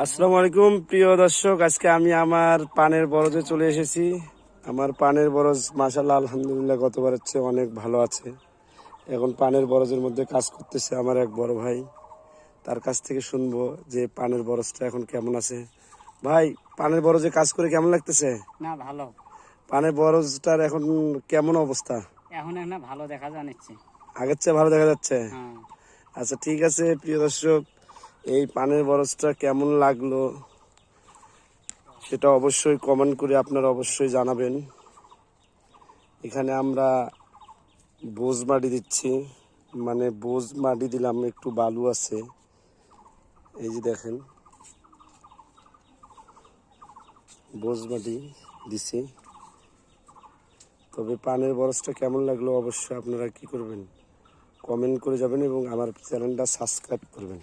আসসালামু আলাইকুম প্রিয় দর্শক, আজকে আমি আমার পানের বরজে চলে এসেছি। আমার পানের বরজ মাশাআল্লাহ আলহামদুলিল্লাহ গতবারের চেয়ে অনেক ভালো আছে। এখন পানের বরজের মধ্যে কাজ করতেছে আমার এক বড় ভাই। তার কাছ থেকে শুনবো যে পানের বরজটা এখন কেমন আছে। ভাই, পানের বরজে কাজ করে কেমন লাগতেছে? না, ভালো। পানের বরজটার এখন কেমন অবস্থা? এখন না ভালো দেখা যাচ্ছে। আগের চেয়ে ভালো দেখা যাচ্ছে? হ্যাঁ। আচ্ছা, ঠিক আছে প্রিয় দর্শক, এই পানের বরজটা কেমন লাগলো সেটা অবশ্যই কমেন্ট করে আপনারা অবশ্যই জানাবেন। এখানে আমরা বোঝ মাটি দিচ্ছি, মানে বোঝ মাটি দিলাম, একটু বালু আছে, এই যে দেখেন বোঝ মাটি দিছি। তবে পানের বরজটা কেমন লাগলো অবশ্যই আপনারা কি করবেন, কমেন্ট করে যাবেন এবং আমার চ্যানেলটা সাবস্ক্রাইব করবেন।